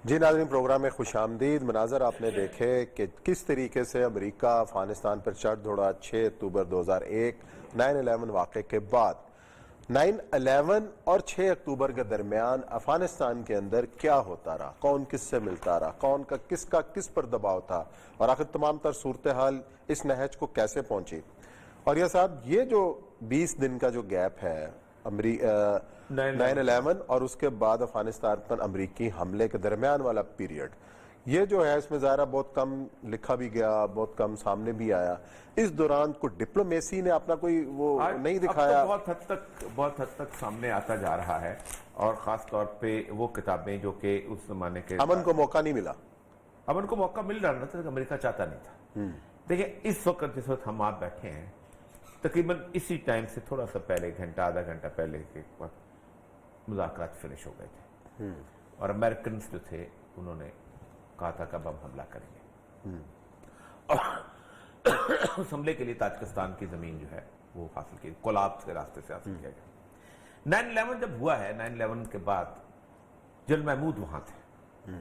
جی ناظرین، پروگرام میں خوش آمدید۔ مناظر آپ نے دیکھے کہ کس طریقے سے امریکہ افغانستان پر چڑھ دوڑا 6 اکتوبر 2001 9/11 واقعے کے بعد۔ 9/11 اور 6 اکتوبر کے درمیان افغانستان کے اندر کیا ہوتا رہا، کون کس سے ملتا رہا، کون کا کس پر دباؤ تھا، اور آخر تمام تر صورتحال اس نہج کو کیسے پہنچی۔ اور یہ صاحب، یہ جو 20 دن کا جو گیپ ہے 9/11 اور اس کے بعد افغانستان پر امریکی حملے کے درمیان والا پیریڈ، یہ جو ہے اس میں ظاہرہ بہت کم لکھا بھی گیا، بہت کم سامنے بھی آیا۔ اس دوران کوئی ڈپلومیسی نے اپنا کوئی وہ نہیں دکھایا؟ بہت حد تک سامنے آتا جا رہا ہے، اور خاص طور پہ وہ کتابیں جو کہ اس زمانے کے امن کو موقع نہیں ملا۔ امن کو موقع مل رہا تھا، امریکہ چاہتا نہیں تھا۔ دیکھیں، اس وقت جس وقت ہم آپ بیٹھے ہیں، تقریباً اسی ٹائم سے تھوڑا سا پہلے، گھنٹہ آدھا گھنٹہ پہلے کے وقت مذاکرات فنش ہو گئے تھے، اور امریکنز جو تھے انہوں نے کہا تھا کہ اب ہم حملہ کریں گے، اور اس حملے کے لیے تاجکستان کی زمین جو ہے وہ حاصل کی، کولابس کے راستے سے حاصل کیا گیا۔ 9/11 جب ہوا ہے، 9/11 کے بعد جنرل محمود وہاں تھے،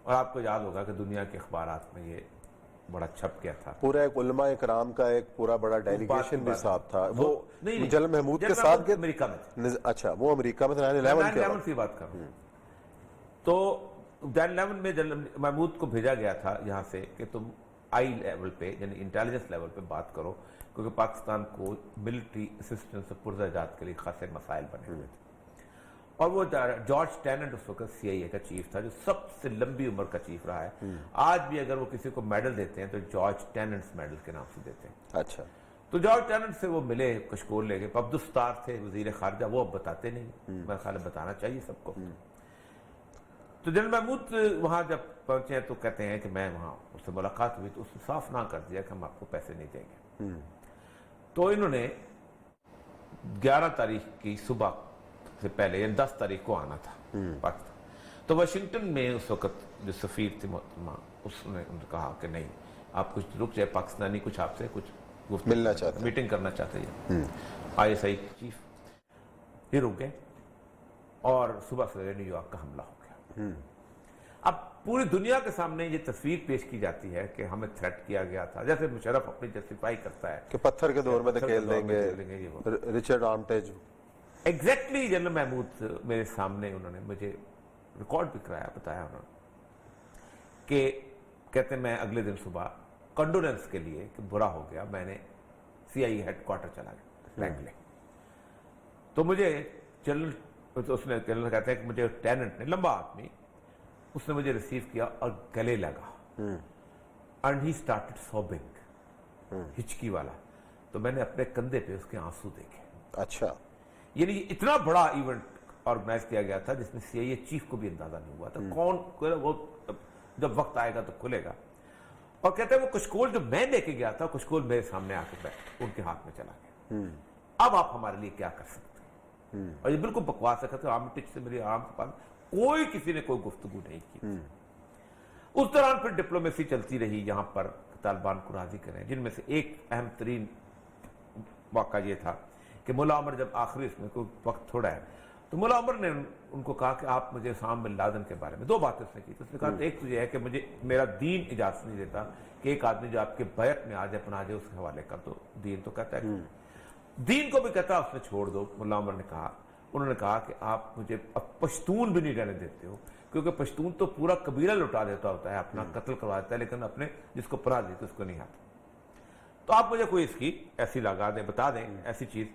اور آپ کو یاد ہوگا کہ دنیا کے اخبارات میں یہ بڑا چھپ گیا تھا۔ پورا ایک علماء اکرام کا ایک پورا بڑا ڈیلیگیشن بھی صاحب تھا، وہ جنرل محمود کے ساتھ امریکہ میں تھے۔ اچھا، وہ امریکہ میں 9/11 کی بات کر رہا ہوں۔ تو 9/11 میں جنرل محمود کو بھیجا گیا تھا یہاں سے کہ تم آئی لیول پہ، یعنی انٹیلیجنس لیول پہ بات کرو، کیونکہ پاکستان کو ملٹری اسسٹنس اور پرزہ جات کے لیے خاصے مسائل بنے ہوئے تھے۔ اور وہ جارج ٹیننٹ اس وقت CIA کا چیف تھا، جو سب سے لمبی عمر کا چیف رہا ہے۔ آج بھی اگر وہ کسی کو میڈل دیتے ہیں تو جارج ٹیننٹس میڈل کے نام سے دیتے ہیں۔ اچھا، تو جارج ٹیننٹ سے وہ ملے، کشکول لے گئے۔ عبدالستار تھے وزیر خارجہ، وہ اب بتاتے نہیں، میرا خیال ہے بتانا چاہیے سب کو۔ تو جنرل محمود وہاں جب پہنچے ہیں تو کہتے ہیں کہ میں وہاں اس سے ملاقات ہوئی، تو اس نے صاف نہ کر دیا کہ ہم آپ کو پیسے نہیں دیں گے۔ تو انہوں نے 11 تاریخ کی صبح سے پہلے، یعنی 10 تاریخ کو آنا تھا پاکستان۔ تو واشنگٹن میں اس وقت جو سفیر تھی محترمہ، اس نے کہا کہ نہیں، آپ کچھ رک جائے، پاکستانی کچھ آپ سے کچھ ملنا چاہتے ہیں، میٹنگ کرنا چاہتے ہیں۔ ISI چیف یہ رک گئے، اور صبح سویرے نیو یارک کا حملہ ہو گیا۔ اب پوری دنیا کے سامنے یہ تصویر پیش کی جاتی ہے کہ ہمیں تھریٹ کیا گیا تھا، جیسے مشرف اپنی جسٹیفائی کرتا ہے کہ پتھر کے دور میں دھکیل دیں گے، رچرڈ آرمٹیج۔ ایگزیکٹلی جنرل محمود میرے سامنے، انہوں نے مجھے ریکارڈ بھی کرایا، بتایا انہوں نے کہ کہتے ہیں میں اگلے دن صبح کنڈولنس کے لیے کہ برا ہو گیا، میں نے CIA ہیڈ کوارٹر چلا گیا لینگلے۔ تو مجھے جنرل کہتے ہیں کہ مجھے ٹیننٹ نے، لمبا آدمی، اس نے مجھے ریسیو کیا اور گلے لگا، اینڈ ہی اسٹارٹڈ سوبنگ، ہچکی والا۔ تو میں نے اپنے کندھے پہ اس کے آنسو دیکھے۔ اچھا، یعنی اتنا بڑا ایونٹ آرگنائز کیا گیا تھا جس میں CIA چیف کو بھی اندازہ نہیں ہوا تھا کون، وہ جب وقت آئے گا تو کھلے گا۔ اور کہتے ہیں وہ کشکول جو میں لے کے گیا تھا، کشکول میرے سامنے آ کے بیٹھ ان کے ہاتھ میں چلا گیا۔ اب آپ ہمارے لیے کیا کر سکتے ہیں؟ اور یہ بالکل بکواس ہے، کہتے ہیں آرمٹیج سے میری آرام کے پاس کوئی کسی نے کوئی گفتگو نہیں کی۔ اس دوران پھر ڈپلومیسی چلتی رہی یہاں پر، طالبان کو راضی کریں، جن میں سے ایک اہم ترین واقعہ یہ تھا کہ ملا عمر جب آخری اس میں کوئی وقت تھوڑا ہے، تو ملا عمر نے ان کو کہا کہ آپ مجھے اسامہ بن لادن کے بارے میں 2 باتیں اس نے کی۔ اس نے کہا ایک تو یہ ہے کہ مجھے میرا دین اجازت نہیں دیتا کہ ایک آدمی جو آپ کے بیعت میں آ جائے، اپنا آ جائے، اس کے حوالے کر دو، دین تو کہتا ہے، دین کو بھی کہتا ہے اس نے چھوڑ دو۔ ملا عمر نے کہا، انہوں نے کہا کہ آپ مجھے اب پشتون بھی نہیں رہنے دیتے ہو، کیونکہ پشتون تو پورا قبیلہ لٹا دیتا ہوتا ہے، اپنا قتل کروا دیتا ہے، لیکن اپنے جس کو پناہ دیتے اس کو نہیں آتا۔ تو آپ مجھے کوئی اس کی ایسی لگا دیں، بتا دیں ایسی چیز،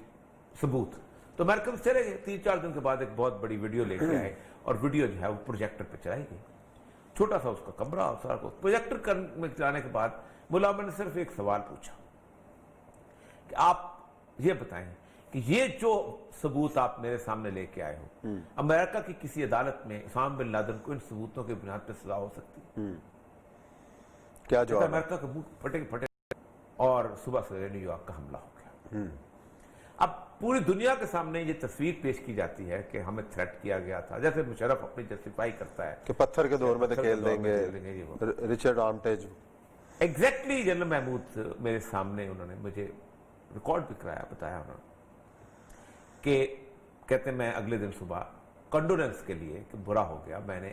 ثبوت۔ تو امریکن چلے گئے، 3-4 دن کے بعد ایک بہت بڑی ویڈیو لے کے آئے، اور ویڈیو جو ہے وہ پروجیکٹر پہ چلائی گئی۔ چھوٹا سا اس کا کمرہ، اور سارا کچھ پروجیکٹر میں چلانے کے بعد ملا عمر نے صرف ایک سوال پوچھا کہ آپ یہ بتائیں کہ یہ جو ثبوت آپ میرے سامنے لے کے آئے ہو، امریکہ کی کسی عدالت میں اسامہ بن لادن کو ان ثبوتوں کے بنیاد پہ سزا ہو سکتی؟ کیا جواب؟ امریکہ کا منہ پھٹے، اور صبح سویرے نیو یارک کا حملہ ہو گیا۔ اب پوری دنیا کے سامنے یہ تصویر پیش کی جاتی ہے کہ ہمیں تھریٹ کیا گیا تھا، جیسے مشرف اپنی جسٹیفائی کرتا ہے کہ پتھر کے دور میں دھکیل دیں گے، رچرڈ آرمٹیج۔ ایگزیکٹلی جنرل محمود میرے سامنے، انہوں نے مجھے ریکارڈ بھی کرایا، بتایا انہوں نے کہ کہتے ہیں میں اگلے دن صبح کنڈولنس کے لیے کہ برا ہو گیا، میں نے